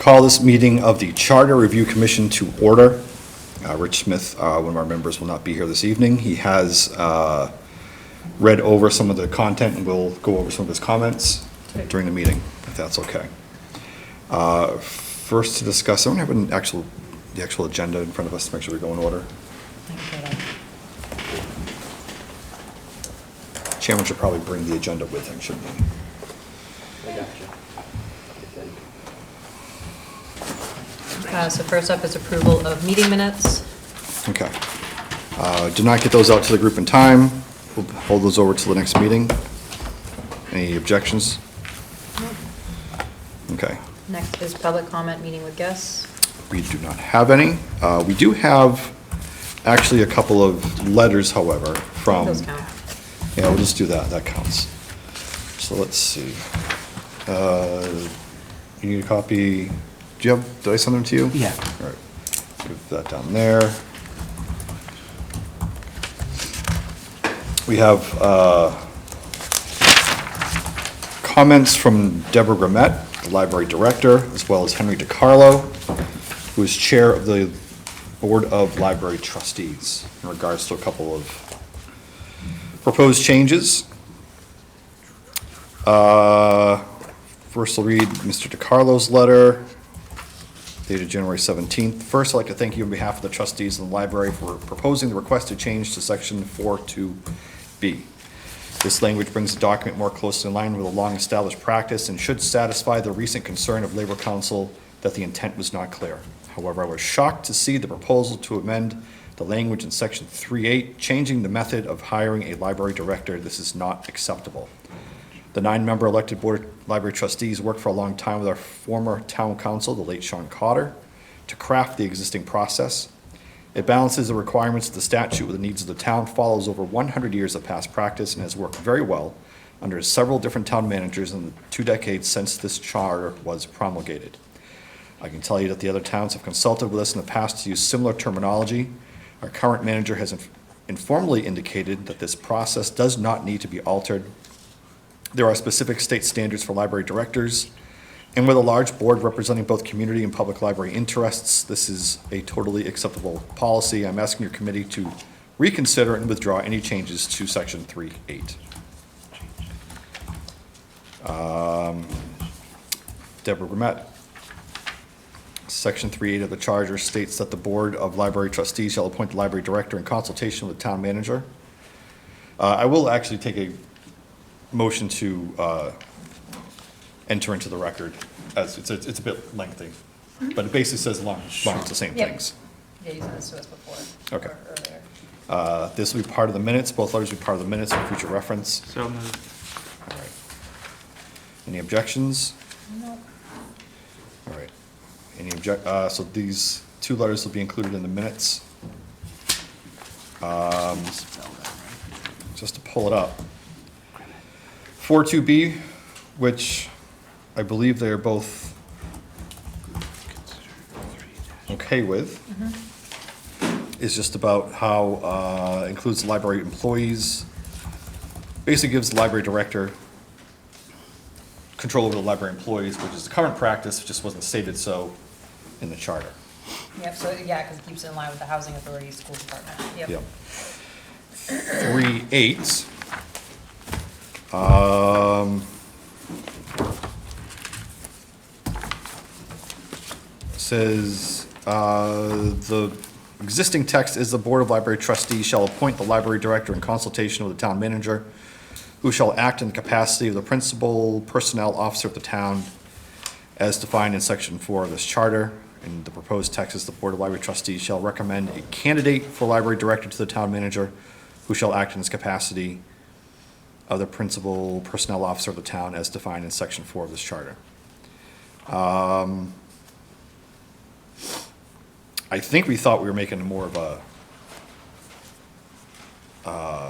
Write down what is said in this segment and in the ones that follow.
Call this meeting of the Charter Review Commission to order. Rich Smith, one of our members, will not be here this evening. He has read over some of the content and will go over some of his comments during the meeting, if that's okay. First to discuss, I don't have the actual agenda in front of us to make sure we go in order. Chairman should probably bring the agenda with him, shouldn't he? I got you. So first up is approval of meeting minutes. Okay. Did not get those out to the group in time. We'll hold those over to the next meeting. Any objections? Okay. Next is public comment meeting with guests. We do not have any. We do have actually a couple of letters, however, from. Those count. Yeah, we'll just do that. That counts. So let's see. You need a copy? Did I send them to you? Yeah. All right. Give that down there. We have comments from Deborah Grimmett, the library director, as well as Henry DiCarlo, who is chair of the Board of Library Trustees, in regards to a couple of proposed changes. First, I'll read Mr. DiCarlo's letter dated January 17th. First, I'd like to thank you on behalf of the trustees and the library for proposing the requested change to section 4.2b. This language brings the document more closely in line with a long-established practice and should satisfy the recent concern of Labor Council that the intent was not clear. However, I was shocked to see the proposal to amend the language in section 3.8, changing the method of hiring a library director. This is not acceptable. The 9-member elected Board of Library Trustees worked for a long time with our former town council, the late Sean Cotter, to craft the existing process. It balances the requirements of the statute with the needs of the town, follows over 100 years of past practice, and has worked very well under several different town managers in the 2 decades since this charter was promulgated. I can tell you that the other towns have consulted with us in the past to use similar terminology. Our current manager has informally indicated that this process does not need to be altered. There are specific state standards for library directors, and with a large board representing both community and public library interests, this is a totally acceptable policy. I'm asking your committee to reconsider and withdraw any changes to section 3.8. Deborah Grimmett. Section 3.8 of the charter states that the Board of Library Trustees shall appoint the library director in consultation with the town manager. I will actually take a motion to enter into the record, as it's a bit lengthy, but it basically says along the same Yep. things. Yeah, you sent this to us before. Okay. Or earlier. This will be part of the minutes. Both letters will be part of the minutes for future reference. So moved. All right. Any objections? No. All right. So these 2 letters will be included in the minutes. Just to pull it up. 4.2b, which I believe they are both okay with, is just about how includes library employees. Basically gives the library director control over the library employees, which is the current practice, just wasn't stated so in the charter. Yep, so, yeah, because it keeps it in line with the housing authority, school department. Yep. 3.8. Says, the existing text is the Board of Library Trustees shall appoint the library director in consultation with the town manager, who shall act in the capacity of the principal personnel officer of the town as defined in section 4 of this charter. And the proposed text is the Board of Library Trustees shall recommend a candidate for library director to the town manager, who shall act in his capacity of the principal personnel officer of the town as defined in section 4 of this charter. I think we thought we were making more of a,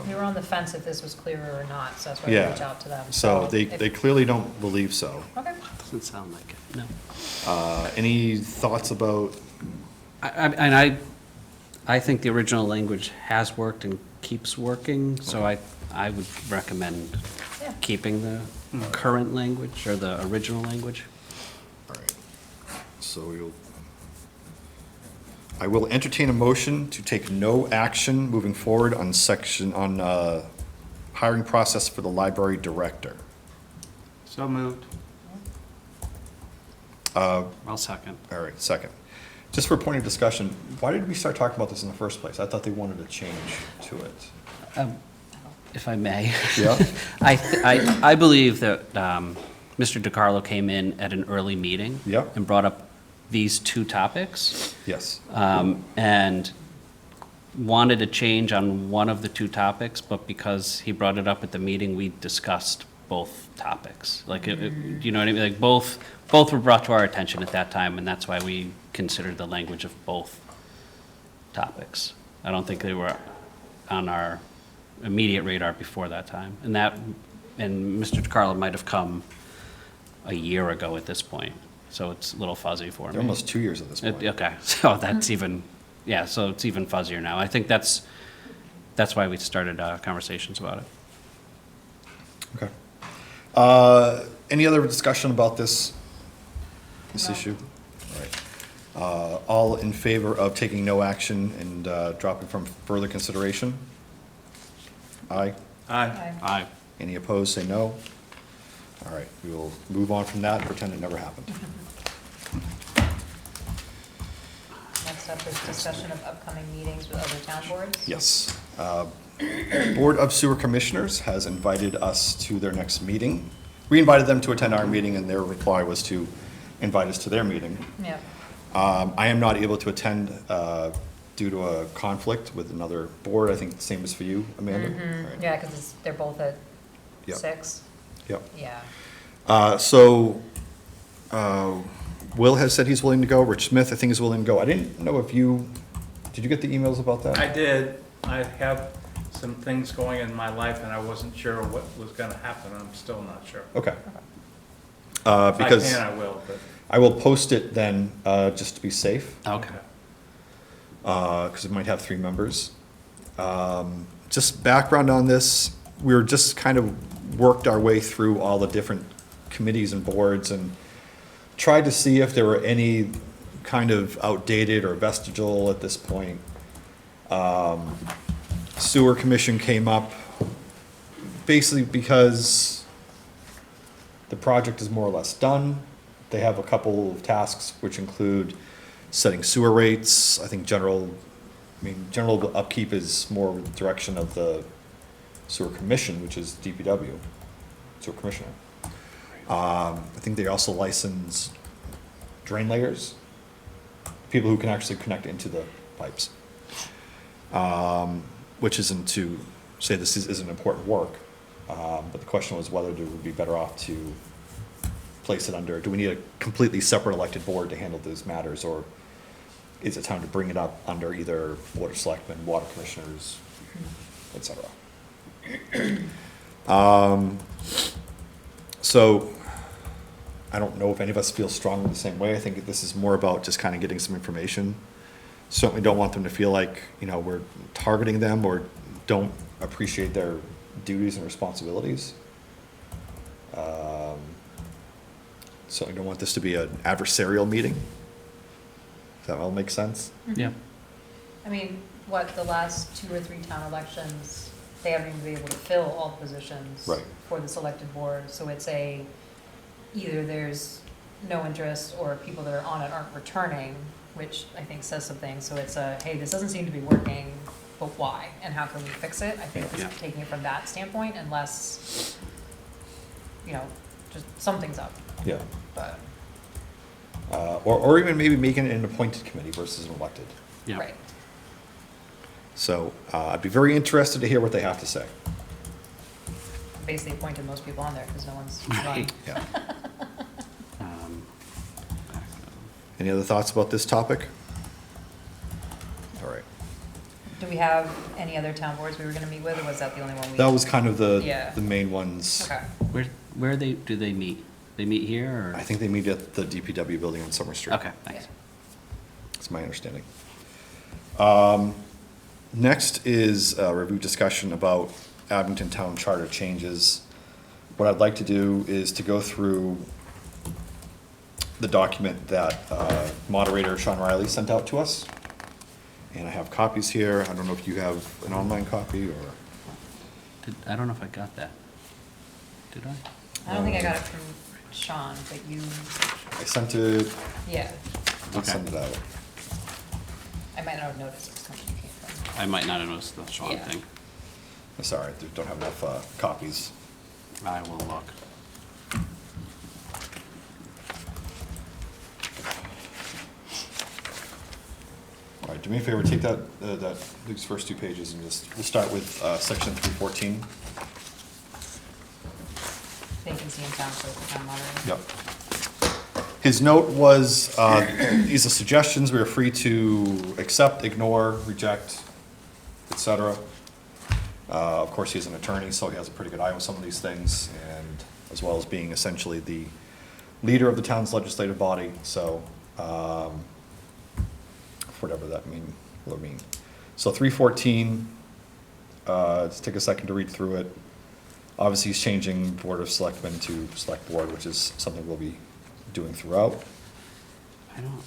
We were on the fence if this was clearer or not, so that's why we yeah. reached out to them. So they if- clearly don't believe so. Okay. Doesn't sound like it, no. Any thoughts about, I think the original language has worked and keeps working, so I would recommend Yeah. keeping the current language or the original language. all right. So I will entertain a motion to take no action moving forward on hiring process for the library director. So moved. I'll second. All right, second. Just for a point of discussion, why did we start talking about this in the first place? I thought they wanted a change to it. If I may. Yeah? I believe that Mr. DiCarlo came in at an early meeting. Yeah. And brought up these two topics. Yes. And wanted a change on one of the two topics, but because he brought it up at the meeting, we discussed both topics. Like, you know what I mean? Like, both were brought to our attention at that time, and that's why we considered the language of both topics. I don't think they were on our immediate radar before that time. And Mr. DiCarlo might have come a year ago at this point, so it's a little fuzzy for me. They're almost 2 years at this point. Okay, so that's even, yeah, so it's even fuzzier now. I think that's why we started conversations about it. Okay. Any other discussion about this No. issue? All right. All in favor of taking no action and dropping from further consideration? Aye. Aye. Aye. Any opposed, say no. All right, we will move on from that and pretend it never happened. Next up is discussion of upcoming meetings with other town boards. Yes. Board of Sewer Commissioners has invited us to their next meeting. We invited them to attend our meeting, and their reply was to invite us to their meeting. Yeah. I am not able to attend due to a conflict with another board. I think the same is for you, Amanda? Right. Yeah, because they're both at Yep. 6. Yep. Yeah. Will has said he's willing to go. Rich Smith, I think, is willing to go. I didn't know if did you get the emails about that? I did. I have some things going in my life, and I wasn't sure what was gonna happen. I'm still not sure. Okay. If I Because can, I will, but. I will post it then, just to be safe, Okay. because it might have 3 members. Just background on this, we were just kind of worked our way through all the different committees and boards and tried to see if there were any kind of outdated or vestigial at this point. Sewer Commission came up basically because the project is more or less done. They have a couple of tasks which include setting sewer rates. I think general upkeep is more direction of the Sewer Commission, which is DPW, Sewer Commissioner. I think they also license drain layers, people who can actually connect into the pipes. Which isn't to say this isn't important work, but the question was whether it would be better off to place it under, do we need a completely separate elected board to handle those matters, or is it time to bring it up under either Board of Selectmen, Water Commissioners, et cetera? So, I don't know if any of us feel strongly the same way. I think this is more about just kind of getting some information. Certainly don't want them to feel like, we're targeting them or don't appreciate their duties and responsibilities. Certainly don't want this to be an adversarial meeting. Does that all make sense? Yeah. I mean, the last 2 or 3 town elections, they haven't even been able to fill all the positions Right. for this elected board, so it's either there's no interest or people that are on it aren't returning, which I think says something, so it's hey, this doesn't seem to be working, but why, and how can we fix it? I think Yeah. it's taking it from that standpoint, unless, just something's up, Yeah. but, Or even maybe making it an appointed committee versus an elected. Yeah. right. So I'd be very interested to hear what they have to say. Basically appointed most people on there, because no one's run. Right. Yeah. Um, Any other thoughts about this topic? All right. Do we have any other town boards we were gonna meet with, or was that the only one we? That was kind of Yeah. the main ones. Okay, Where do they meet? They meet here, or? I think they meet at the DPW building on Summer Street. Okay, thanks. That's my understanding. Next is a review discussion about Abington Town Charter changes. What I'd like to do is to go through the document that moderator Sean Riley sent out to us. And I have copies here. I don't know if you have an online copy or, I don't know if I got that. Did I? I don't think I got it from Sean, but you, I sent it, yeah, I'll send it out. I might not have noticed it was coming from. I might not have noticed the Sean Yeah. thing. Sorry, I don't have enough copies. I will look. All right, do me a favor, take these first two pages and we'll start with section 314. Vacancy in town clerk, town moderator. Yep. His note was, these are suggestions, we are free to accept, ignore, reject, et cetera. Of course, he's an attorney, so he has a pretty good eye on some of these things, and as well as being essentially the leader of the town's legislative body, so, whatever that will mean. So 314, let's take a second to read through it. Obviously, he's changing Board of Selectmen to Select Board, which is something we'll be doing throughout. I don't,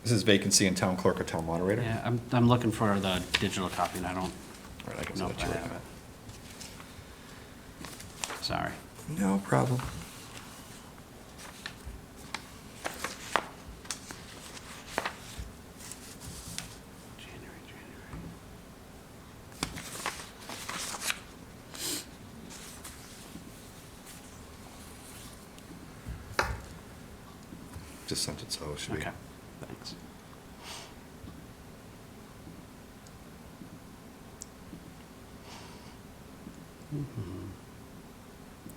This is vacancy in town clerk or town moderator. yeah, I'm looking for the digital copy and I don't All right, I can know send if it I to you. have it. Sorry. No problem. January. Just sent it, so it should be. Okay, thanks.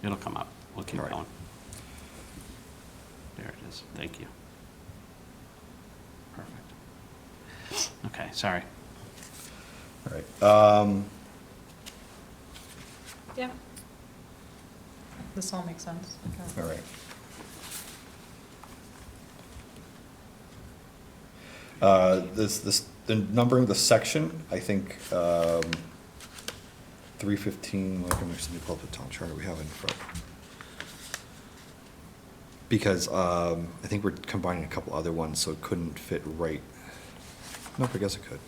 It'll come up. We'll keep All right. going. There it is. Thank you. Perfect. Okay, sorry. All right. Yeah. This all makes sense. Okay. All right. The numbering of the section, I think, 315, like, I'm just gonna pull up the town charter we have in front. Because, I think we're combining a couple other ones, so it couldn't fit right. Nope, I guess it could.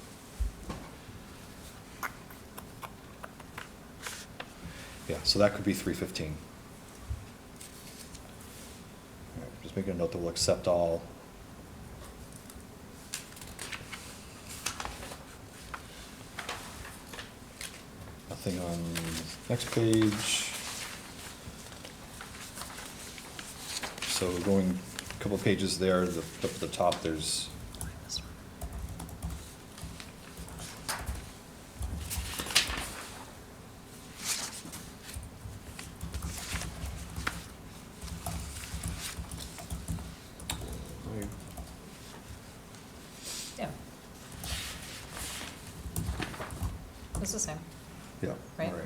Yeah, so that could be 315. All right, just making a note that we'll accept all. Nothing on next page. So going a couple of pages there, up at the top, there's, Yeah. It's the same. yeah, all Right. right.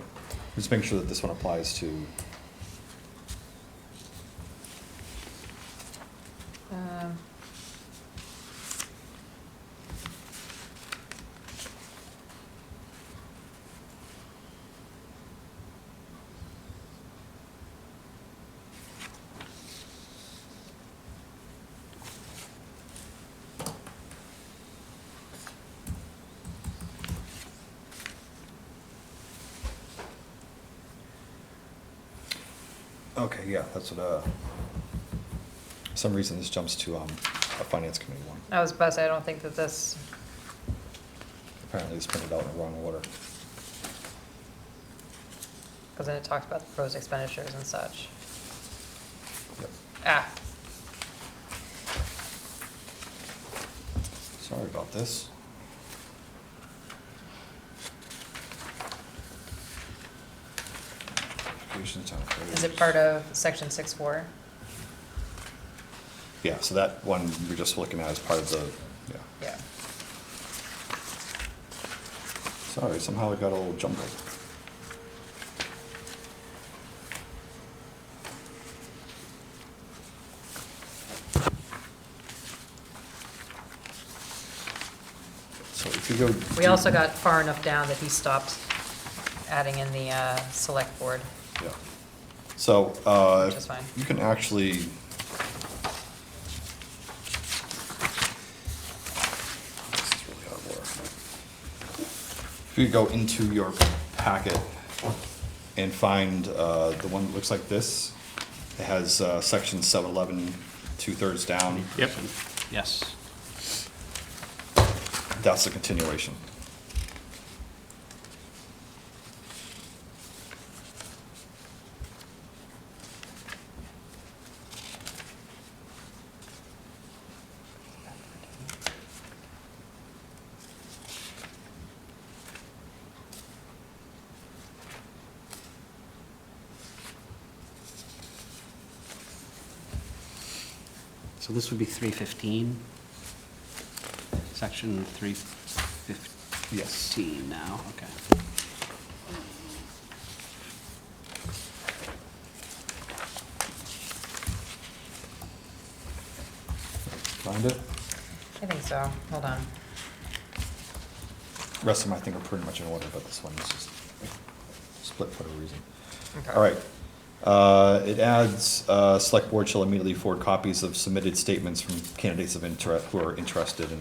Just make sure that this one applies to, Um, okay, yeah, that's what, for some reason this jumps to, a finance committee one. I was about to say, I don't think that this, Apparently it's printed out in the wrong order. because then it talks about the proposed expenditures and such. Yep. Ah, Sorry about this. Applications, town is it code. part of section 6.4? Yeah, so that one we're just looking at as part of the, yeah. Yeah. Sorry, somehow it got a little jumbled. So if you go. We also got far enough down that he stopped adding in the select board. Yeah. So, Which is fine. you can actually If you go into your packet and find the one that looks like this, it has section 711, 2/3 down. Yep. Yes. That's the continuation. So this would be 315, section 315 Yes. now, okay. Find it? I think so, hold on. Rest of them I think are pretty much in order, but this one is just split for a reason. Okay. All right. It adds, select board shall immediately forward copies of submitted statements from candidates of interest, who are interested in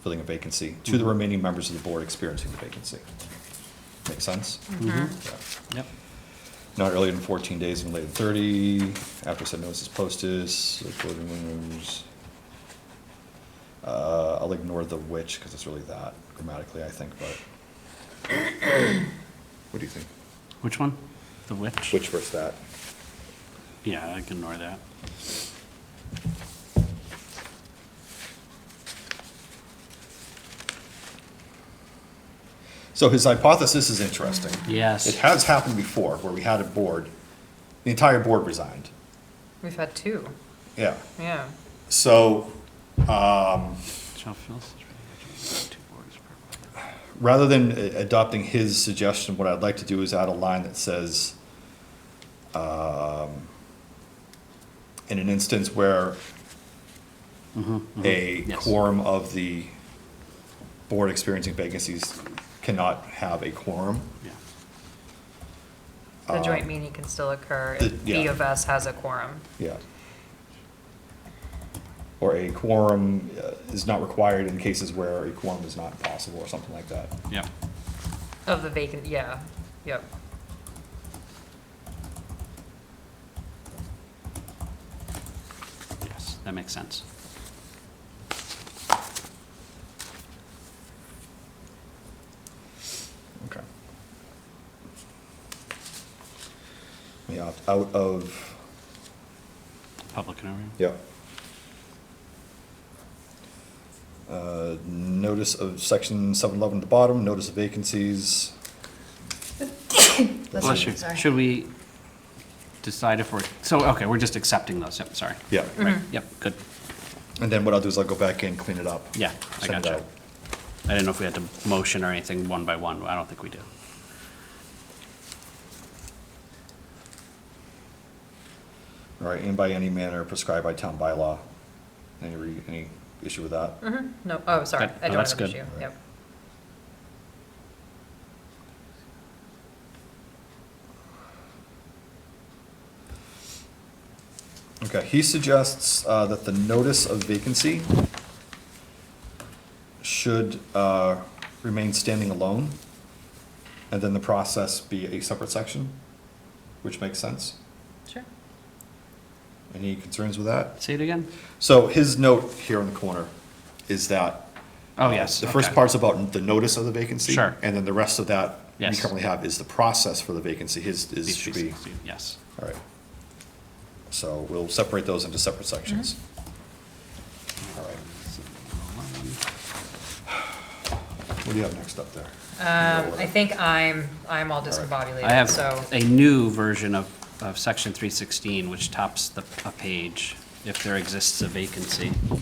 filling a vacancy, to the remaining members of the board experiencing the vacancy. Make sense? Yeah. Yep. Not earlier than 14 days and later than 30, after said notice is posted, select board members. I'll ignore the which, because it's really that grammatically, I think, but. What do you think? Which one? The which? Which versus that? Yeah, I can ignore that. So his hypothesis is interesting. Yes. It has happened before, where we had a board, the entire board resigned. We've had two, Yeah. yeah. So, Shall fill such two boards per- rather than adopting his suggestion, what I'd like to do is add a line that says, in an instance where a Yes. quorum of the board experiencing vacancies cannot have a quorum. Yeah. The joint meeting can still occur the- if yeah. B of S has a quorum. Yeah. Or a quorum is not required in cases where a quorum is not possible, or something like that. Yep. Of the vacant, yeah, yep. Yes, that makes sense. Okay. Yeah, out of, Public interview? yeah. Notice of section 711 at the bottom, notice of vacancies. Bless you. Should we decide if we're, so, okay, we're just accepting those, yep, sorry. Yeah. Right, yep, good. And then what I'll do is I'll go back in, clean it up. Yeah, I send it gotcha. out. I didn't know if we had to motion or anything one by one. I don't think we do. All right, and by any manner prescribed by town bylaw. Any issue with that? No, oh, sorry, Good. I No, don't that's have an good. issue, yep. Okay, he suggests that the notice of vacancy should remain standing alone, and then the process be a separate section, which makes sense. Sure. Any concerns with that? Say it again? So his note here in the corner is that. Oh, yes, The first okay. part's about the notice of the vacancy. Sure. And then the rest of that we Yes. currently have is the process for the vacancy. His is, should be, Yes. all right. So we'll separate those into separate sections. All right. What do you have next up there? I think I'm all I discombobulated, have so, a new version of section 316, which tops a page if there exists a vacancy. All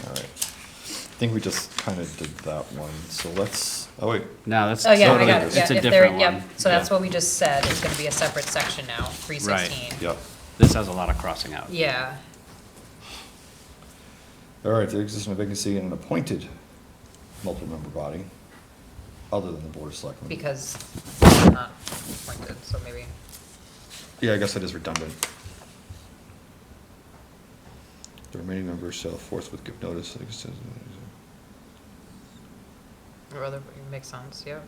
right. I think we just kind of did that one, so let's, oh wait, No, that's. oh, yeah, I Totally got it, different. yeah, It's a if there, different yep, one. so that's Yeah. what we just said, it's gonna be a separate section now, 316. yep. This has a lot of crossing out. Yeah, All right, there exists a vacancy in an appointed multi-member body, other than the board of selectmen. because it's not appointed, so maybe, Yeah, I guess that is redundant. The remaining members shall forthwith give notice. or other, it makes sense, yeah.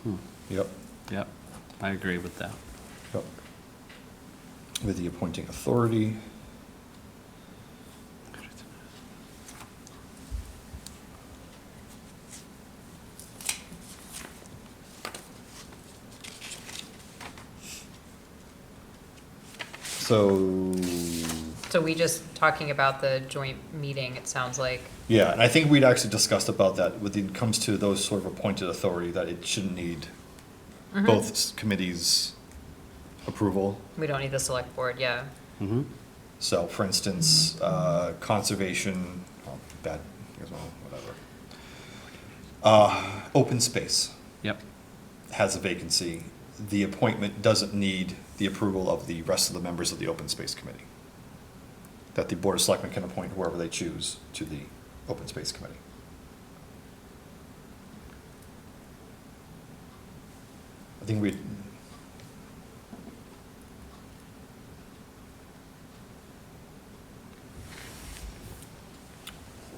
Yep, Yep, I agree with that. yep. With the appointing authority. So, So we just talking about the joint meeting, it sounds like. yeah, and I think we'd actually discussed about that when it comes to those sort of appointed authority, that it shouldn't need both committees' approval. We don't need the select board, yeah. Mm-hmm. So, for instance, conservation, oh, bad, well, whatever. Open space Yep, has a vacancy. The appointment doesn't need the approval of the rest of the members of the open space committee. That the board of selectmen can appoint whoever they choose to the open space committee. I think we.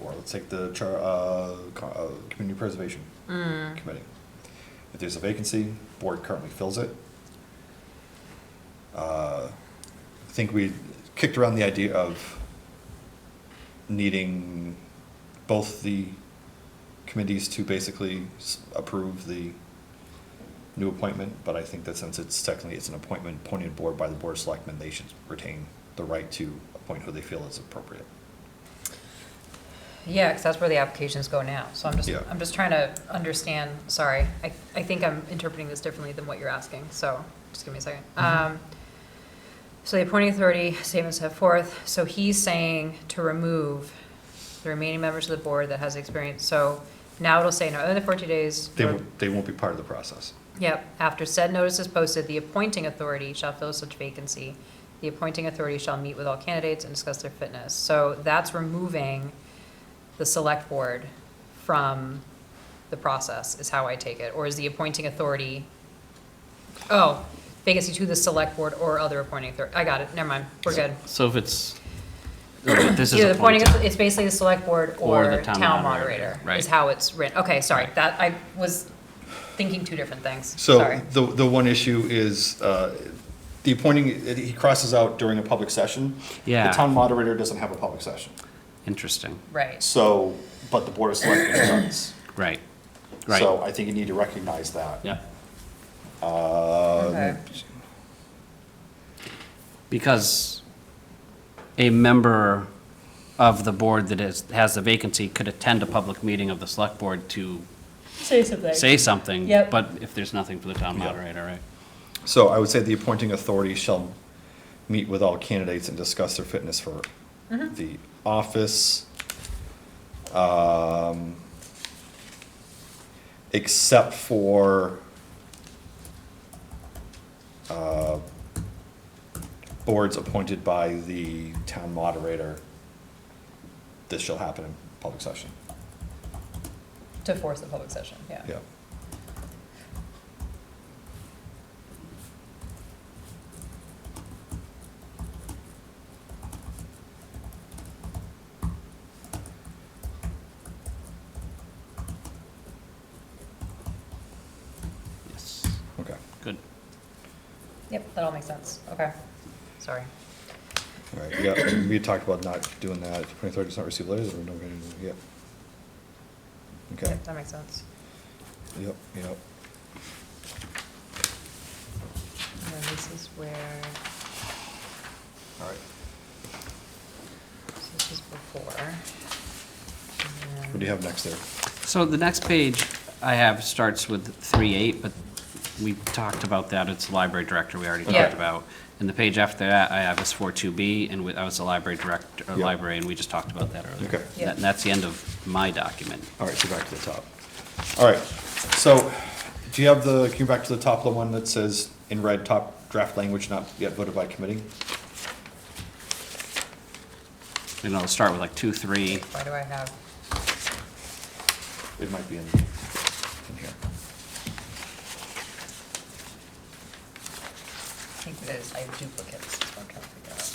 Or let's take the community preservation committee. If there's a vacancy, board currently fills it. I think we kicked around the idea of needing both the committees to basically approve the new appointment, but I think that since it's technically, it's an appointment appointed board by the board of selectmen, they should retain the right to appoint who they feel is appropriate. Yeah, because that's where the applications go now. So Yeah. I'm just trying to understand, sorry. I think I'm interpreting this differently than what you're asking, so just give me a second. So the appointing authority, same as set forth. So he's saying to remove the remaining members of the board that has experience. So now it'll say no other than 14 days. They won't be part of the process. Yep, after said notice is posted, the appointing authority shall fill such vacancy. The appointing authority shall meet with all candidates and discuss their fitness. So that's removing the select board from the process, is how I take it. Or is the appointing authority, vacancy to the select board or other appointing authority. I got it, never mind, we're good. so if it's, this is Either the appointing, appointed. it's basically the select board Or or the town town moderator, moderator, right. is how it's written. Okay, sorry, Right. that, I was thinking two different things, So sorry. the one issue is, the appointing, he crosses out during a public session. Yeah. The town moderator doesn't have a public session. Interesting, Right, So, but the board of selectmen does. right, right. So I think you need to recognize that. Yeah, okay. because a member of the board that has the vacancy could attend a public meeting of the select board to Say something. say something. Yep. But if there's nothing for the town Yeah. moderator, right? So I would say the appointing authority shall meet with all candidates and discuss their fitness for the office. Except for boards appointed by the town moderator, this shall happen in public session. To force the public session, yeah. Yeah. Yes, Okay. good. Yep, that all makes sense, okay, sorry. All right, yeah, we talked about not doing that. If the authority does not receive letters, or no, yeah. Okay, Yep, that makes sense. yep, yep. And then this is where, All right. so this is before. And What do you have next there? So the next page I have starts with 3.8, but we talked about that, it's the library director we already Yeah. talked about. And the page after that I have is 4.2B, and I was the library director, Yeah. library, and we just talked about that earlier. Okay. Yeah. And that's the end of my document. All right, so back to the top. All right, so do you have the, can you back to the top of the one that says in red, top draft language not yet voted by committee? You know, start with like 2, 3. Why do I have, It might be in here. I think it is, I have duplicates, that's what I'm trying to figure out.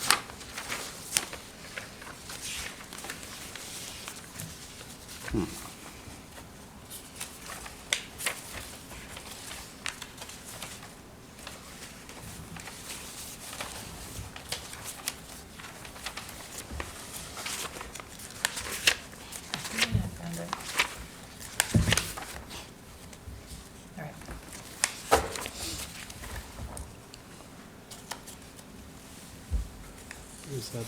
Is that,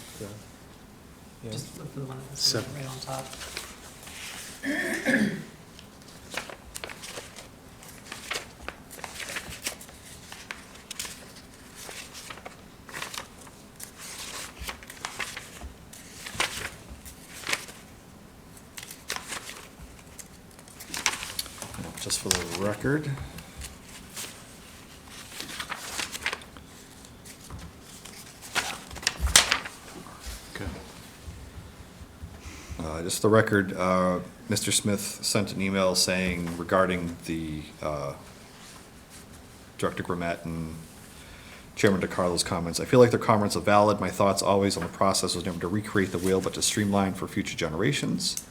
yeah. Just look for the one that's Seven. right on top. Just for the record. Good. Just the record, Mr. Smith sent an email saying regarding the Director Gramet and Chairman DeCarlo's comments, I feel like their comments are valid. My thoughts always on the process was never to recreate the wheel, but to streamline for future generations.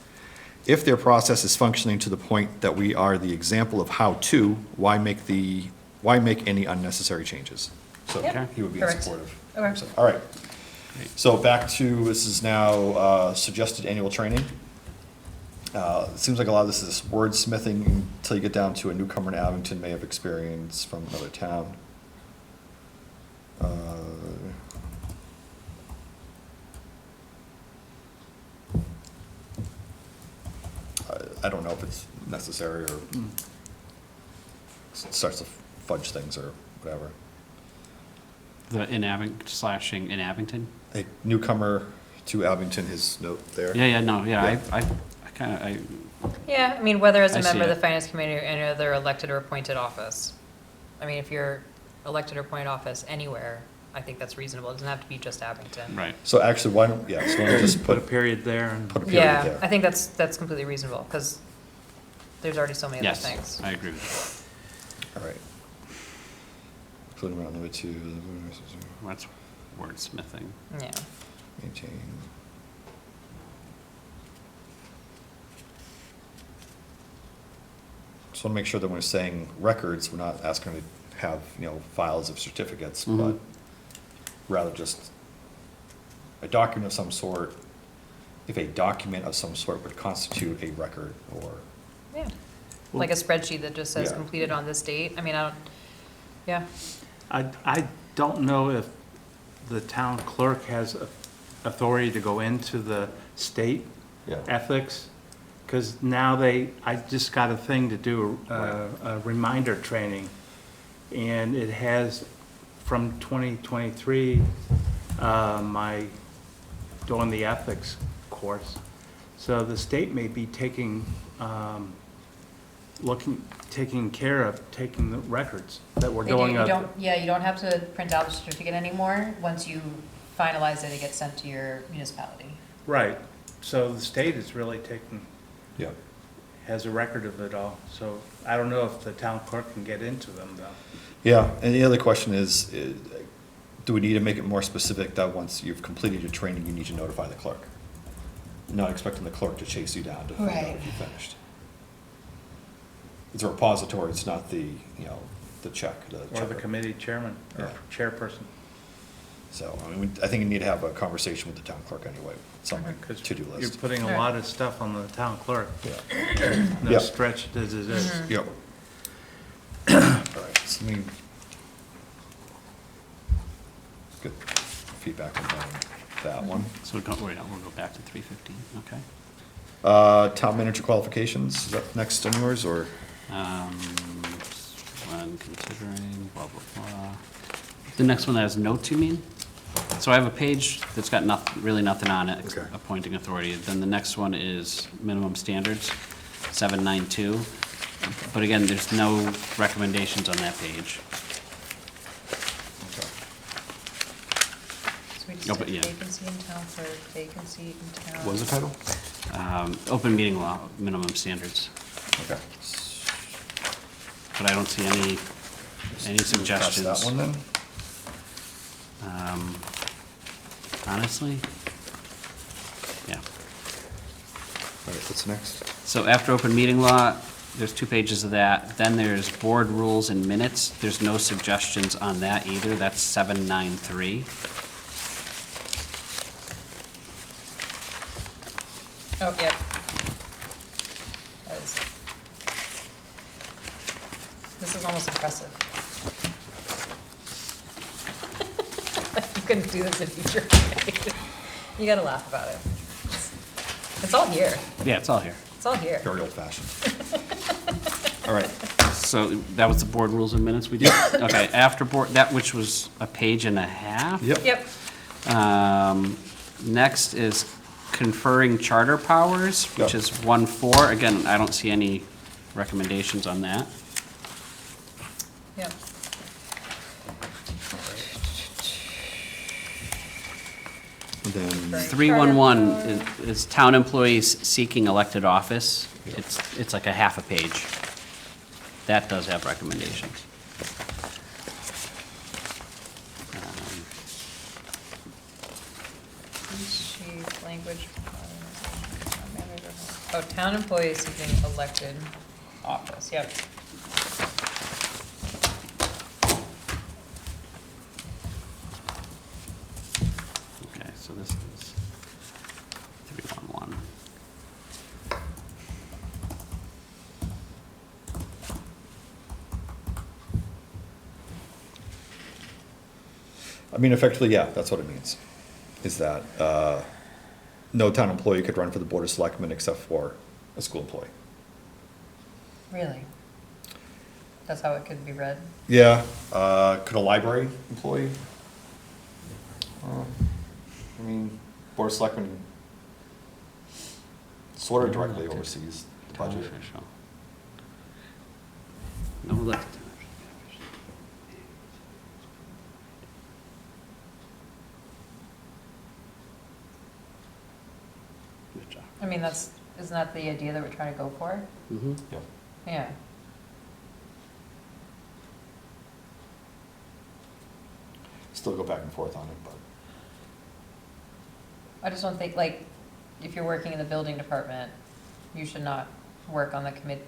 If their process is functioning to the point that we are the example of how to, why make any unnecessary changes? So Yep. he would be Correct. supportive. Okay. All right. So back to, this is now suggested annual training. It seems like a lot of this is wordsmithing until you get down to a newcomer in Abington may have experience from another town. I don't know if it's necessary or starts to fudge things or whatever. The slashing in Abington? A newcomer to Abington, his note there. Yeah, no, Yeah. I kind of, Yeah, I mean, whether as I a see member of the it. finance committee or any other elected or appointed office. I mean, if you're elected or appointed office anywhere, I think that's reasonable. It doesn't have to be just Abington. right. So actually, why don't, yeah, so why don't we just Put a put period there and. a period Yeah, there. I think that's completely reasonable, because there's already so many other Yes, things. I agree with All right. Including around number two, that. That's wordsmithing. Yeah. maintain. Just want to make sure that when we're saying records, we're not asking to have, files of certificates, Mhm. but rather just a document of some sort, if a document of some sort would constitute a record or, Yeah. Like a spreadsheet that just says Yeah. completed on this date. I mean, I don't, yeah. I don't know if the town clerk has authority to go into the state Yeah. ethics, because now I just got a thing to do, a reminder training, and it has, from 2023, doing the ethics course. So the state may be taking care of taking the records that we're They do, doing. you don't, yeah, you don't have to print out the certificate anymore. Once you finalize it, it gets sent to your municipality. Right, so the state is really Yeah. has a record of it all, so I don't know if the town clerk can get into them, though. Yeah, and the other question is, do we need to make it more specific that once you've completed your training, you need to notify the clerk? Not expecting the clerk to chase you down to find out Right. if you finished. It's a repository, it's not the, the check. Or the checker. committee chairman, or Yeah. chairperson. So, I think you need to have a conversation with the town clerk anyway, some Because to-do you're list. putting a Right. lot of stuff on the town clerk. Yeah. No Yeah. stretch as it is. Mhm. Yep. All right, so let me. Good feedback on that one. So we'll go back to 315, okay. Town manager qualifications, is that next on yours, or? When considering, blah, blah, blah. The next one that has notes, you mean? So I have a page that's got really nothing on it, Okay. appointing authority. Then the next one is minimum standards, 792. But again, there's no recommendations on that page. So we just Oh, have but yeah. vacancy in town clerk, vacancy in town. What was the title? Open meeting law, minimum standards. Okay. But I don't see any Pass suggestions. that one then? Honestly, yeah. All right, what's next? So after open meeting law, there's 2 pages of that. Then there's board rules and minutes. There's no suggestions on that either. That's 793. Oh, yep. That is- This is almost impressive. You gonna do this if you tried. You gotta laugh about it. It's all here. Yeah, it's all here. It's all here. Very old fashioned. All right, So that was the board rules and minutes we did? Okay, after board, that which was a page and a half? yep. Yep. Next is conferring charter powers, which Yep. is 1-4. Again, I don't see any recommendations on that. Yep. And then, 311 is town employees seeking elected office. It's like a half a page. That does have recommendations. Chief, language. Oh, town employees seeking elected office, yep. Okay, so this is 311. I mean, effectively, yeah, that's what it means. Is that, no town employee could run for the Board of Selectmen except for a school employee. Really? That's how it could be read? Yeah, could a library employee? I mean, Board of Selectmen sort of directly oversees the Town budget. official. No elected. Good job. I mean, isn't that the idea that we're trying to go for? Mm-hmm. Yeah. Yeah. Still go back and forth on it, but. I just don't think, like, if you're working in the building department, you should not work on the commit,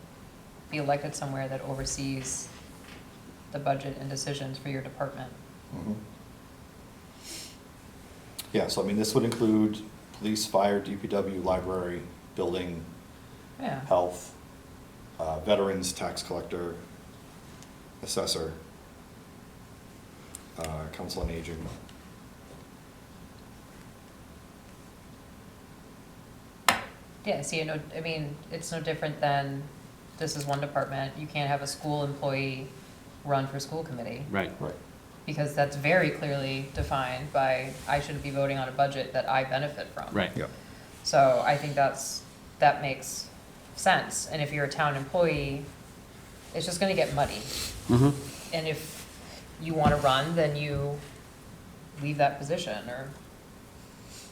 be elected somewhere that oversees the budget and decisions for your department. Mhm. Yeah, so I mean, this would include police, fire, DPW, library, building, Yeah. health, veterans, tax collector, assessor, council on aging. Yeah, see, I mean, it's no different than, this is one department, you can't have a school employee run for school committee. Right. Right. Because that's very clearly defined by, I shouldn't be voting on a budget that I benefit from. Right. Yeah, So I think that makes sense, and if you're a town employee, it's just gonna get muddy. Mm-hmm. And if you wanna run, then you leave that position, or,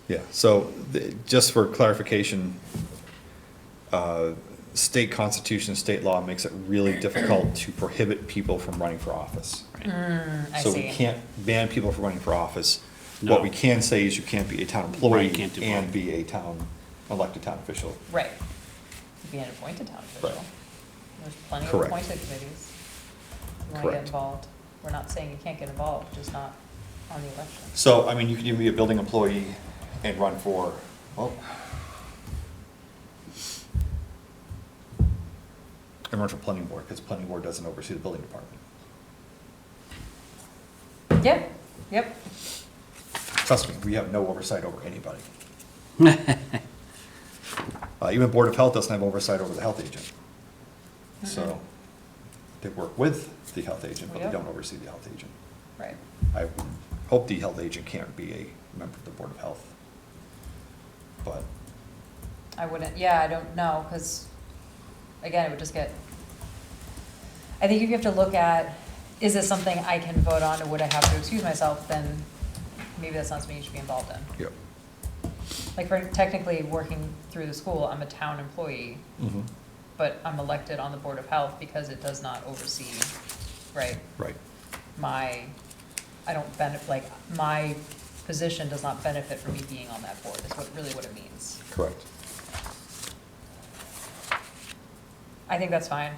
yeah, so, just for clarification, state constitution, state law makes it really difficult to prohibit people from running for office. I So we see. can't ban people from running for office. What No. we can say is you can't be a town Right, employee you can't do and both. be a elected town official. Right. Be an appointed town official. Right. There's plenty of Correct. appointed committees. You wanna get Correct. involved. We're not saying you can't get involved, just not on the election. So, I mean, you could even be a building employee and run for, well, and run for planning board, because planning board doesn't oversee the building department. Yep, yep. Trust me, we have no oversight over anybody. Even Board of Health doesn't have oversight over the health agent. So, they work with the health agent, but they Yep. don't oversee the health agent. Right. I hope the health agent can't be a member of the Board of Health. But, I wouldn't, yeah, I don't know, because, again, it would just get, I think if you have to look at, is this something I can vote on, or would I have to excuse myself, then maybe that's not something you should be involved in. yep. Like, for technically working through the school, I'm a town employee, Mhm. but I'm elected on the Board of Health because it does not oversee, right, Right, I don't benefit, like, my position does not benefit from me being on that board, is really what it means. correct. I think that's fine.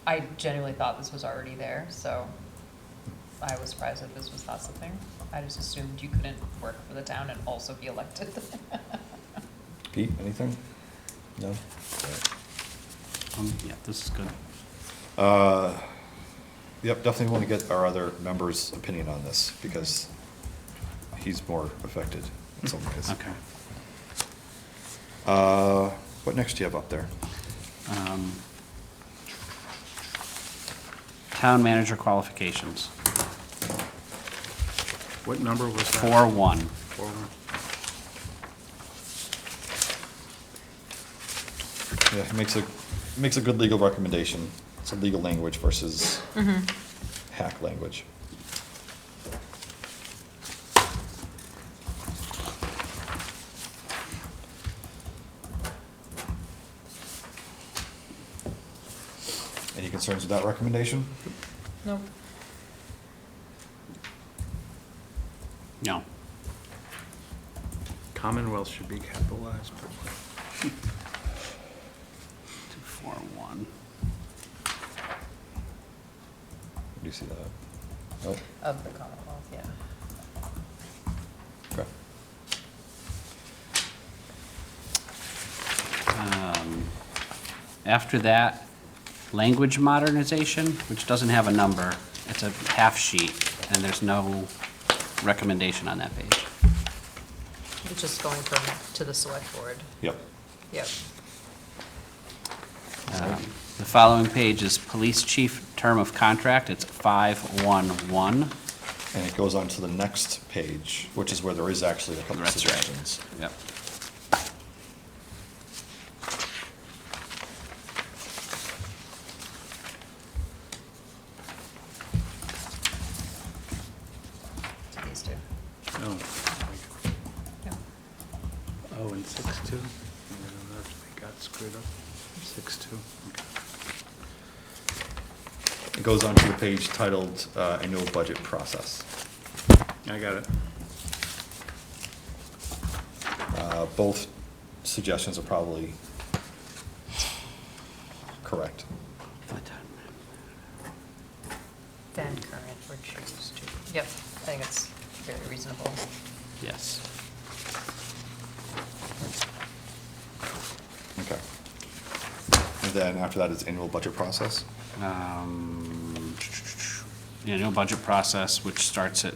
I genuinely thought this was already there, so I was surprised that this was not something. I just assumed you couldn't work for the town and also be elected. Pete, anything? No? Yeah, this is good. Yep, definitely want to get our other member's opinion on this, because he's more affected in some ways. Okay. What next do you have up there? Town manager qualifications, What number was that? 4-1. 4-1. Yeah, he makes a good legal recommendation. It's a legal language versus hack language. Any concerns with that recommendation? Nope. No. Commonwealth should be capitalized. but- 4-1. Do you see that? Oh, Of the Commonwealth, yeah. okay. After that, language modernization, which doesn't have a number. It's a half sheet, and there's no recommendation on that page. It's just going to the select board. Yep. Yep. The following page is police chief term of contract. It's 5-1-1. And it goes on to the next page, which is where there is actually a couple of That's right. suggestions. Yep. To these two. Oh, Yep. oh, and 6-2? They got screwed up. 6-2. Okay. It goes on to the page titled annual budget process. I got it. Both suggestions are probably correct. Then current or choose to. Yep, I think it's very reasonable. Yes. Okay. And then after that is annual budget process. The annual budget process, which starts at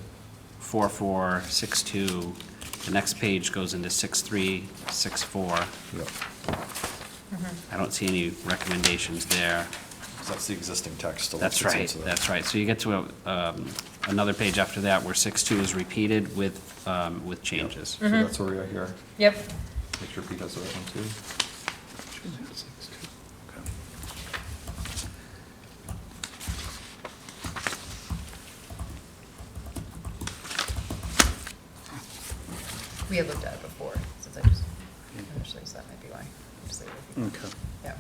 4-4-6-2. The next page goes into 6-3-6-4. Yep. I don't see any recommendations there. So that's the existing text. so That's fits right, into the- that's right. So you get to another page after that where 6-2 is repeated with changes. So that's where we are here. Yep. Make sure Pete has the right one too. Should have 6-2. Okay. We had looked at it before, since I just initially, so that might be why. Just leave it. Okay. Yeah.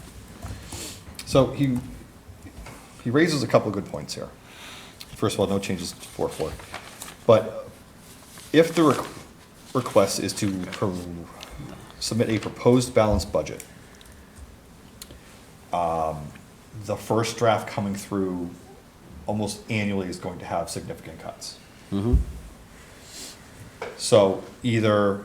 So he raises a couple of good points here. First of all, no changes to 4-4. But if the request is to submit a proposed balanced budget, the first draft coming through almost annually is going to have significant cuts. Mhm. So either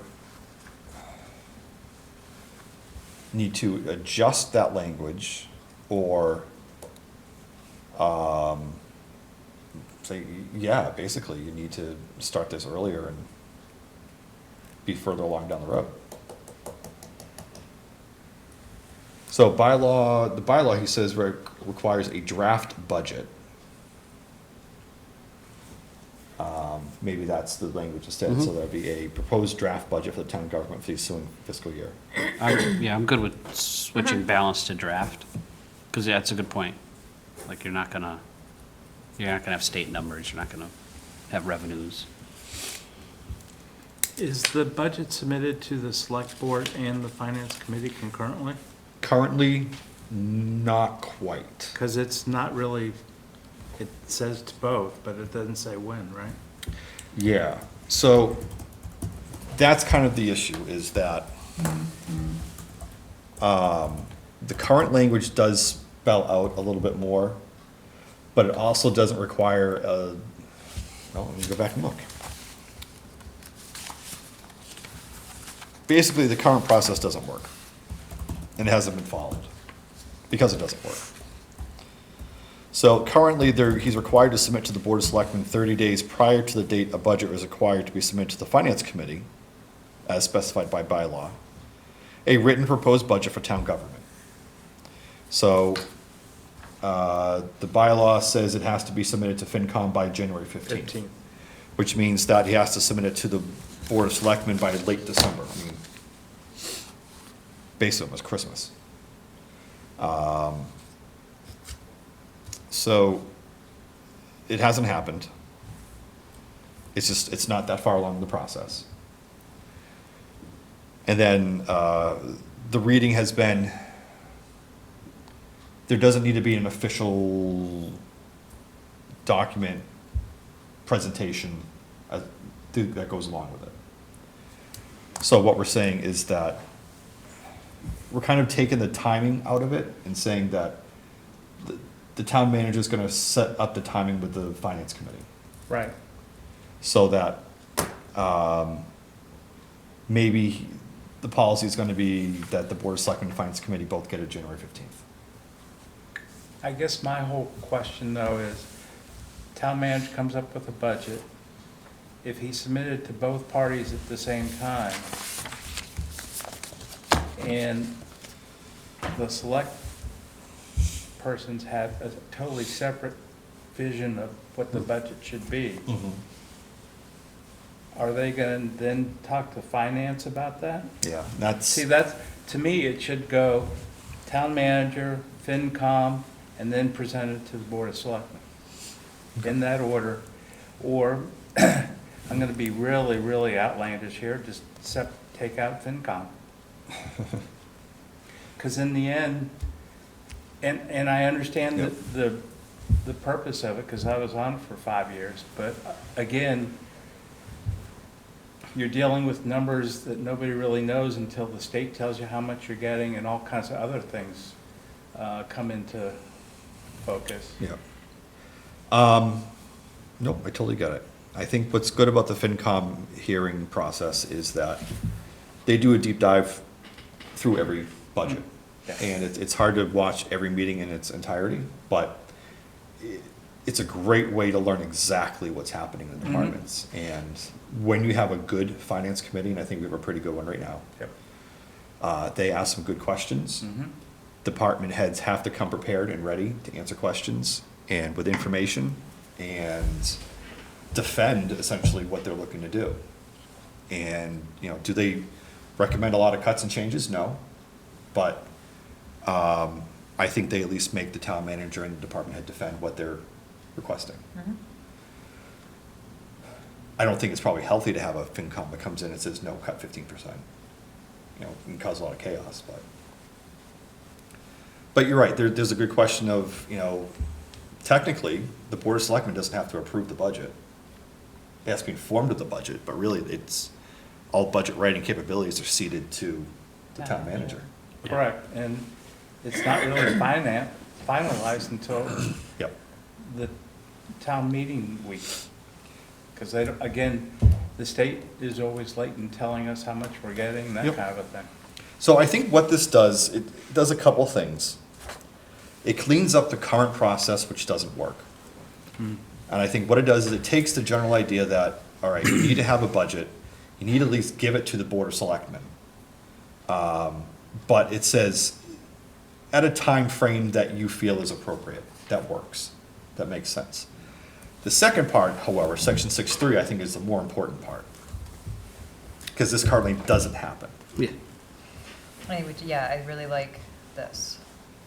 need to adjust that language or say, yeah, basically you need to start this earlier and be further along down the road. So the bylaw, he says, requires a draft budget. Maybe that's the language instead, so that'd be a proposed draft budget for the town government for the ensuing fiscal year. I'm good with switching balance to draft, because yeah, that's a good point. Like, you're not gonna have state numbers, you're not gonna have revenues. Is the budget submitted to the select board and the finance committee concurrently? Currently, not quite. Because it's not really, it says to both, but it doesn't say when, right? Yeah, so that's kind of the issue, is that the current language does spell out a little bit more, but it also doesn't require a, well, let me go back and look. Basically, the current process doesn't work, and it hasn't been followed, because it doesn't work. So currently, he's required to submit to the Board of Selectmen 30 days prior to the date a budget is required to be submitted to the Finance Committee, as specified by bylaw, a written proposed budget for town government. So, the bylaw says it has to be submitted to FinCom by January 15th. Which means that he has to submit it to the Board of Selectmen by late December. I mean, basically, it was Christmas. So, it hasn't happened. It's not that far along in the process. And then, the reading has been, there doesn't need to be an official document presentation that goes along with it. So what we're saying is that we're kind of taking the timing out of it and saying that the town manager is going to set up the timing with the finance committee. Right. So that maybe the policy is going to be that the Board of Selectmen and Finance Committee both get it January 15th. I guess my whole question though is, town manager comes up with a budget. If he submitted to both parties at the same time, and the select persons had a totally separate vision of what the budget should be, are they gonna then talk to finance about that? Yeah, that's, See, that's, to me, it should go town manager, FinCom, and then present it to the Board of Selectmen. In that order. Or, I'm gonna be really, really outlandish here, just take out FinCom. Because in the end, and I understand Yep. the purpose of it, because I was on it for 5 years, but again, you're dealing with numbers that nobody really knows until the state tells you how much you're getting, and all kinds of other things come into focus. yeah. Nope, I totally get it. I think what's good about the FinCom hearing process is that they do a deep dive through every budget. Yeah. And it's hard to watch every meeting in its entirety, but it's a great way to learn exactly what's happening in the departments. And when you have a good finance committee, and I think we have a pretty good one right now, Yep. they ask some good questions. Department heads have to come prepared and ready to answer questions and with information and defend essentially what they're looking to do. And, do they recommend a lot of cuts and changes? No. But I think they at least make the town manager and the department head defend what they're requesting. I don't think it's probably healthy to have a FinCom that comes in and says, no, cut 15%. It can cause a lot of chaos, but you're right, there's a good question of, technically, the Board of Selectmen doesn't have to approve the budget. It has to be informed of the budget, but really, all budget writing capabilities are ceded to the town manager. Correct, and it's not really finalized until Yep. the town meeting week. Because they, again, the state is always late in telling us how much we're getting, that Yep. kind of a thing. So I think what this does, it does a couple things. It cleans up the current process, which doesn't work. And I think what it does is it takes the general idea that, all right, you need to have a budget, you need to at least give it to the Board of Selectmen. But it says, at a time frame that you feel is appropriate, that works, that makes sense. The second part, however, section 6.3, I think is the more important part. Because this currently doesn't happen. I really like this,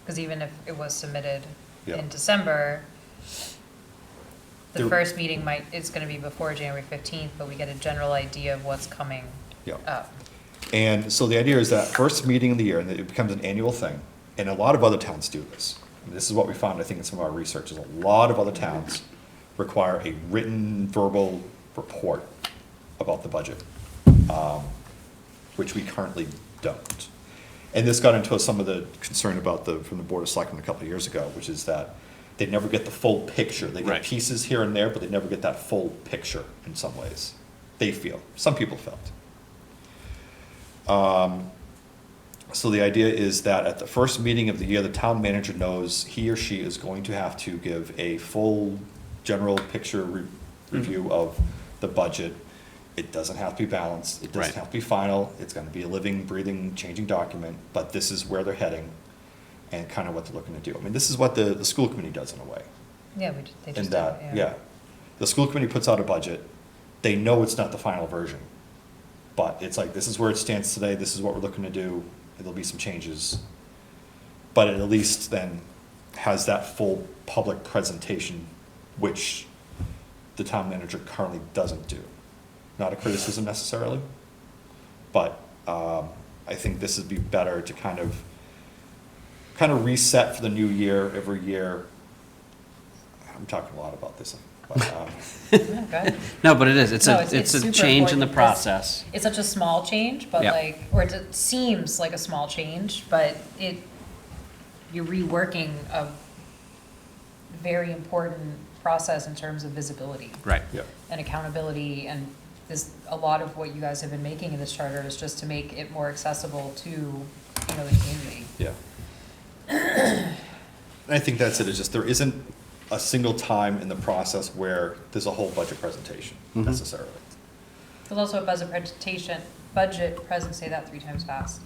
because even if it was submitted Yeah. in December, the There- first meeting it's gonna be before January 15th, but we get a general idea of what's coming Yeah. up. And so the idea is that first meeting of the year, and it becomes an annual thing, and a lot of other towns do this. And this is what we found, I think, in some of our research, is a lot of other towns require a written, verbal report about the budget, which we currently don't. And this got into some of the concern from the Board of Selectmen a couple of years ago, which is that they never get the full picture. They Right. get pieces here and there, but they never get that full picture in some ways. They feel, some people felt. So the idea is that at the first meeting of the year, the town manager knows he or she is going to have to give a full general picture review of the budget. It doesn't have to be balanced, it doesn't Right. have to be final, it's gonna be a living, breathing, changing document, but this is where they're heading and kind of what they're looking to do. I mean, this is what the school committee does in a way. Yeah, they And just, that, yeah. yeah, the school committee puts out a budget, they know it's not the final version, but it's like, this is where it stands today, this is what we're looking to do, there'll be some changes. But it at least then has that full public presentation, which the town manager currently doesn't do. Not a criticism necessarily, but, I think this would be better to kind of reset for the new year every year. I'm talking a lot about this, but, Yeah, go ahead. No, but it is, it's No, a, it's a super change in the important because process. It's such a small change, but Yeah. like, or it seems like a small change, but you're reworking a very important process in terms of visibility Right. yeah, and accountability, and this, a lot of what you guys have been making in this charter is just to make it more accessible to, the community. yeah. I think that's it, it's just, there isn't a single time in the process where there's a whole budget presentation Mhm. necessarily. There's also a say that 3 times fast.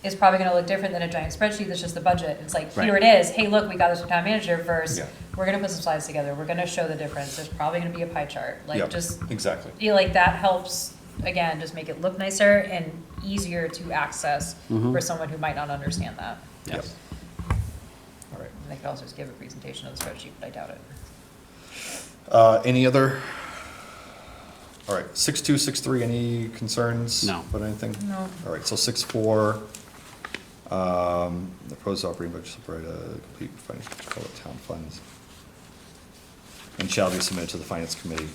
It's probably gonna look different than a giant spreadsheet that's just the budget. It's like, here Right. it is, hey, look, we got this from town manager versus, Yeah. we're gonna put some slides together, we're gonna show the difference, there's probably gonna be a pie chart, like, Yep, just, exactly. that helps, again, just make it look nicer and easier to access Mhm. for someone who might not understand that. Yes. All right. And they could also just give a presentation of the spreadsheet, but I doubt it. Any other? All right, 6.2, 6.3, any concerns? No. About anything? No. All right, so 6.4, the proposed operating budget will provide a complete financial control of town funds and shall be submitted to the finance committee.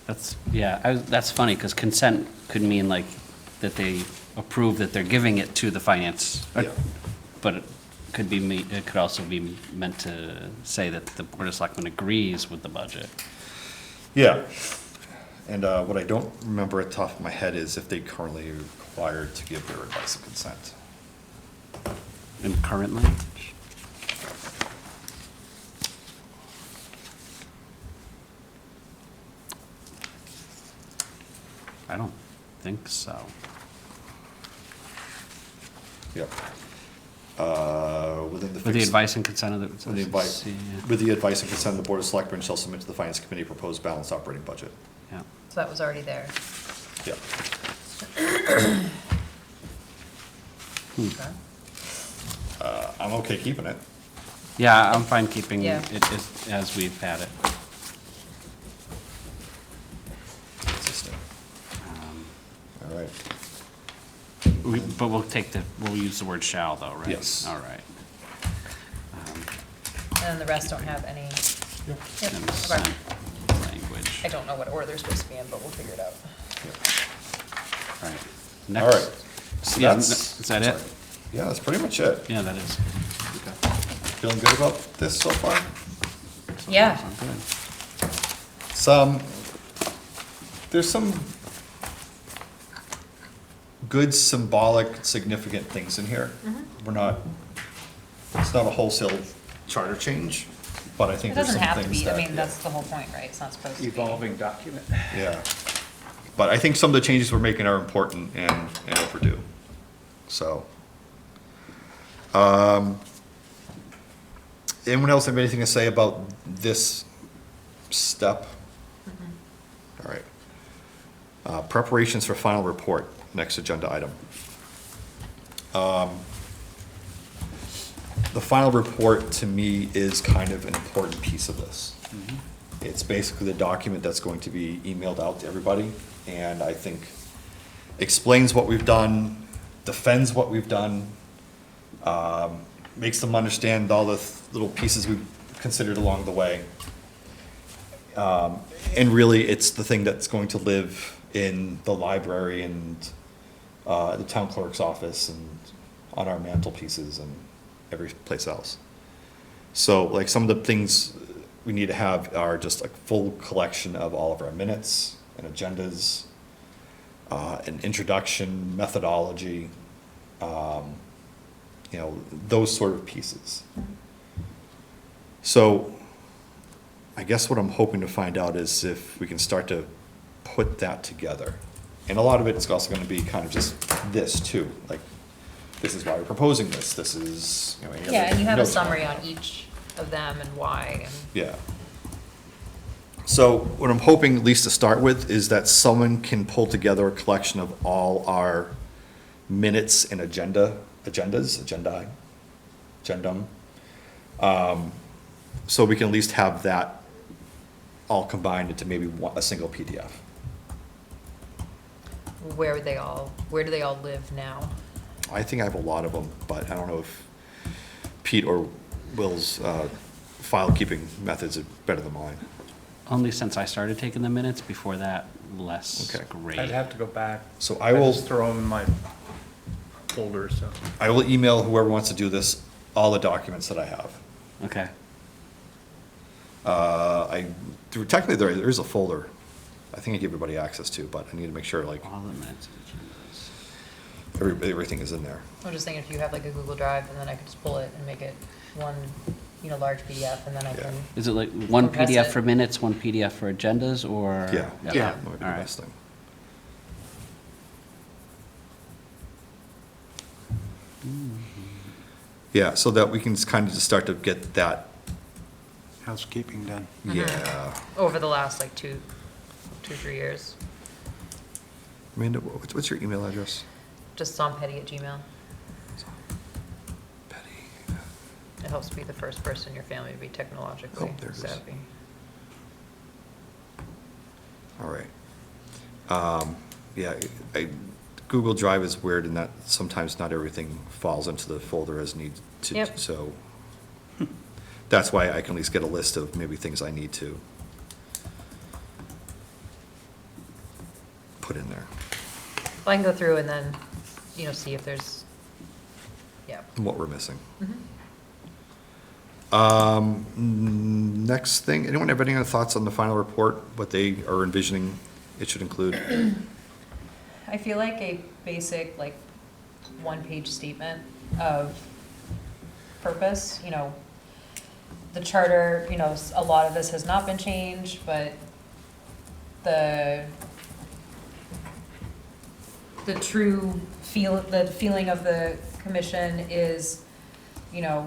That's, that's funny, because consent could mean like that they approve that they're giving it to the finance. Yeah. But it could be, it could also be meant to say that the Board of Selectmen agrees with the budget. Yeah, and what I don't remember at the top of my head is if they currently are required to give their advice and consent. And currently? I don't think so. Yep. Within the With the fixed- advice and consent of the. With the advice, with the advice and consent of the Board of Selectmen shall submit to the Finance Committee proposed balanced operating budget. Yeah. So that was already there. Yep. Okay. I'm okay keeping it. Yeah, I'm fine keeping Yeah. it as we've had it. Consistent. Um, All right. But we'll use the word shall though, right? Yes. All right. And then the rest don't have any, yep, And okay. consent language. I don't know what order they're supposed to be in, but we'll figure it out. All right. All Next. right. So Yeah, that's- is that it? sorry. Yeah, that's pretty much it. Yeah, that is. Okay. Feeling good about this so far? Yeah. Sounds good. There's some good symbolic, significant things in here. It's not a wholesale charter change, but I It think there's some doesn't things that. have to be, I mean, yeah. that's the whole point, right? It's not supposed to be. Evolving document. Yeah, but I think some of the changes we're making are important and overdue, so. Anyone else have anything to say about this step? All right. Preparations for final report, next agenda item. The final report, to me, is kind of an important piece of this. It's basically the document that's going to be emailed out to everybody, and I think explains what we've done, defends what we've done, makes them understand all the little pieces we've considered along the way. And really, it's the thing that's going to live in the library and the town clerk's office and on our mantelpieces and every place else. So like some of the things we need to have are just a full collection of all of our minutes and agendas, an introduction, methodology, those sort of pieces. So I guess what I'm hoping to find out is if we can start to put that together. And a lot of it is also gonna be kind of just this too, like, this is why we're proposing this, this is, any other Yeah, and you have a notes on summary that. on each of them and why, and Yeah. So what I'm hoping, at least to start with, is that someone can pull together a collection of all our minutes and agendum, so we can at least have that all combined into maybe a single PDF. where do they all live now? I think I have a lot of them, but I don't know if Pete or Will's file keeping methods are better than mine. Only since I started taking the minutes, before that, less Okay. great. I'd have to go back. So I will, just throw them in my folder, so. I will email whoever wants to do this, all the documents that I have. Okay, Technically, there is a folder, I think I give everybody access to, but I need to make sure, like, all the minutes and agendas. everything is in there. I'm just thinking if you have like a Google Drive, and then I could just pull it and make it one, large PDF, and then I Yeah. can, Is it like one Compress PDF it. for minutes, one PDF for agendas, or? Yeah. Yeah. That would be the All right. best thing. Yeah, so that we can kind of just start to get that, Housekeeping done. yeah. over the last like 3 years, Amanda, what's your email address? just sompetty@gmail. Betty. It helps to be the first person in your family to be technologically Oh, there it is. savvy. All right. Yeah, Google Drive is weird in that sometimes not everything falls into the folder as needs to, Yep. so that's why I can at least get a list of maybe things I need to put in there, I can go through and then, see if there's, yeah. and what we're missing. Mhm. Next thing, anyone have any other thoughts on the final report, what they are envisioning it should include? I feel like a basic, like, one-page statement of purpose, the charter, a lot of this has not been changed, but the feeling of the commission is, the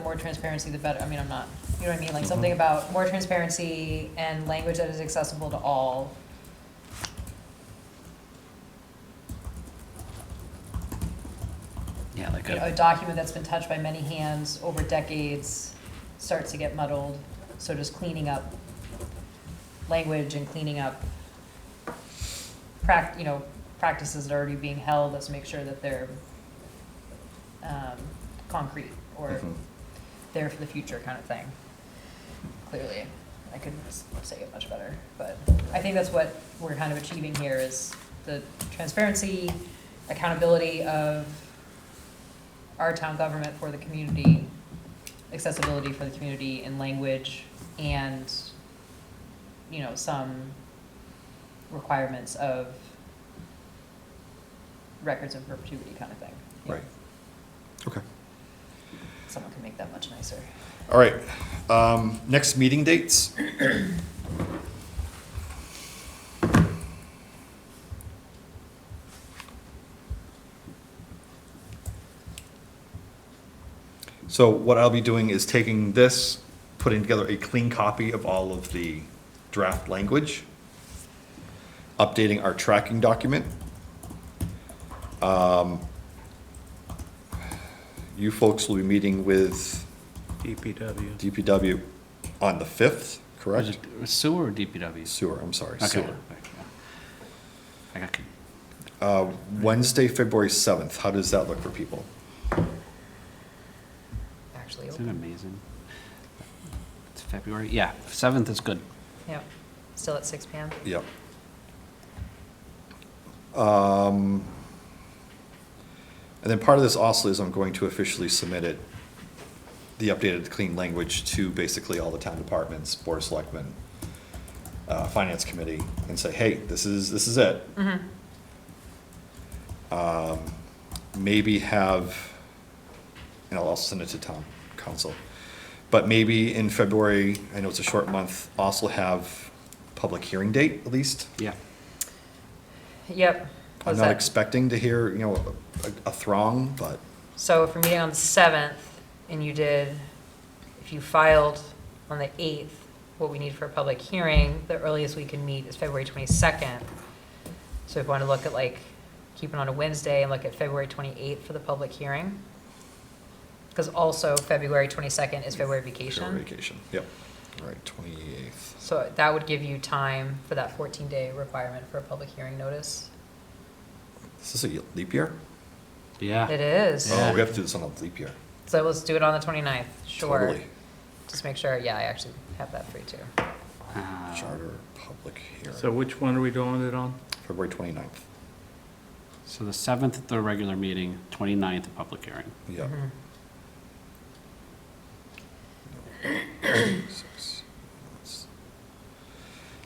more transparency, the better. I mean, I'm not, you know what I mean? Like, something about more transparency and language that is accessible to all. Yeah, like A document that's been touched by many hands over decades starts to get muddled, so just cleaning up language and cleaning up practices that are already being held, let's make sure that they're concrete or Mhm. there for the future kind of thing. Clearly, I couldn't say it much better, but I think that's what we're kind of achieving here is the transparency, accountability of our town government for the community, accessibility for the community in language, and, some requirements of records in perpetuity kind of thing. Right. Okay. Someone can make that much nicer. All right. Next meeting dates? So what I'll be doing is taking this, putting together a clean copy of all of the draft language, updating our tracking document. You folks will be meeting with DPW. DPW on the 5th, Was correct? it sewer or DPW? Sewer, I'm sorry, Okay. sewer. I got, Wednesday, February 7th, how does that look for people? Actually, isn't it open. amazing? It's February, yeah, 7th is good. Yeah, still at 6 PM. Yep. And then part of this also is I'm going to officially submit it, the updated clean language to basically all the town departments, board of selectmen, finance committee and say, hey, this is it. Maybe have, and I'll also send it to town council, but maybe in February, I know it's a short month, also have public hearing date at least. Yeah. Yep. I'm Was not that- expecting to hear, a throng, but So if we're meeting on the 7th, and you did, if you filed on the 8th, what we need for a public hearing, the earliest we can meet is February 22nd. So if we want to look at like, keep it on a Wednesday and look at February 28th for the public hearing. Because also February 22nd is February sure, vacation. vacation, yep. All right, 28th. So that would give you time for that 14-day requirement for a public hearing notice. Is this a leap year? Yeah. It is. Oh, we have to do this on a leap year. So let's do it on the 29th, sure. Totally. Just make sure, yeah, I actually have that free too. Charter public So hearing, which one are we doing it on? February 29th. So the 7th, the regular meeting, 29th, the public hearing. Yep. Mhm. 6.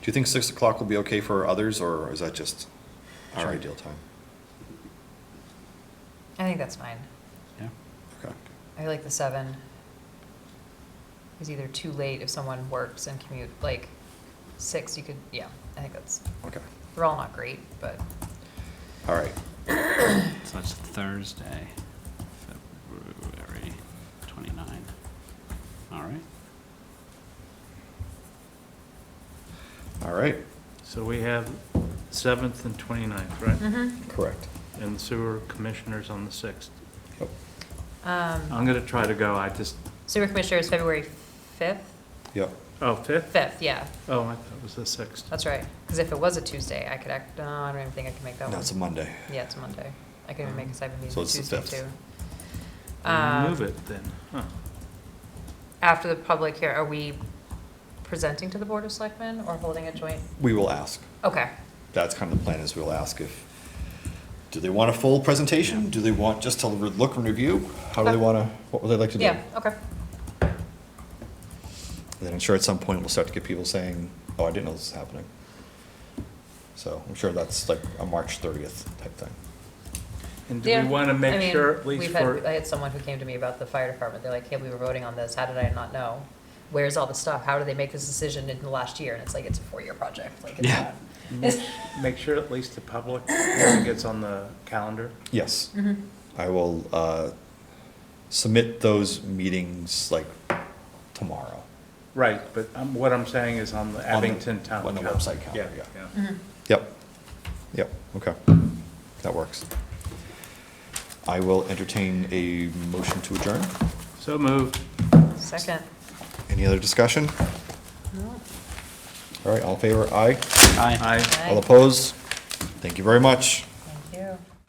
Do you think 6 o'clock will be okay for others, or is that just our Sure. ideal time? I think that's fine. Yeah. Okay. I like the 7. It's either too late if someone works and commute, like 6, you could, yeah, I think that's, Okay, they're all not great, but all right. So that's Thursday, February 29. All right. All right, So we have 7th and 29th, right? Mm-hmm. correct. And the sewer commissioners on the 6th. Yep. I'm gonna try to go, I just, Sewer Commissioner is February 5th? Yep, oh, 5th? 5th, yeah, Oh, I thought it was the 6th. that's right. Because if it was a Tuesday, I could act, no, I don't even think I can make that no, one. it's a Monday. Yeah, it's a Monday. I could even make a 7 meeting So it's the Tuesday 5th. too. We'll Move it then, huh? After the public here, are we presenting to the Board of Selectmen or holding a joint? We will ask. Okay, That's kind of the plan, is we'll ask if, do they want a full presentation? Do they want just to look and review? How do they Okay. want to, what would they like to do? yeah, okay. Then I'm sure at some point we'll start to get people saying, oh, I didn't know this was happening. So I'm sure that's like a March 30th type thing. And do Yeah, we wanna I make mean, sure at least we've for, had, I had someone who came to me about the fire department, they're like, hey, we were voting on this, how did I not know? Where's all the stuff, how did they make this decision in the last year? And it's like, it's a 4-year project, like, it's Yeah. not. It's- make sure at least the public hearing gets on the calendar? Yes, Mhm. I will submit those meetings like tomorrow. Right, but what I'm saying is on the Abington Town on the Council. website calendar, yeah. Mhm. Yep, yep, okay, that works. I will entertain a motion to adjourn. So moved. Second. Any other discussion? No. All right, all in favor, aye. Aye. Aye. Aye. All opposed? Thank you very much.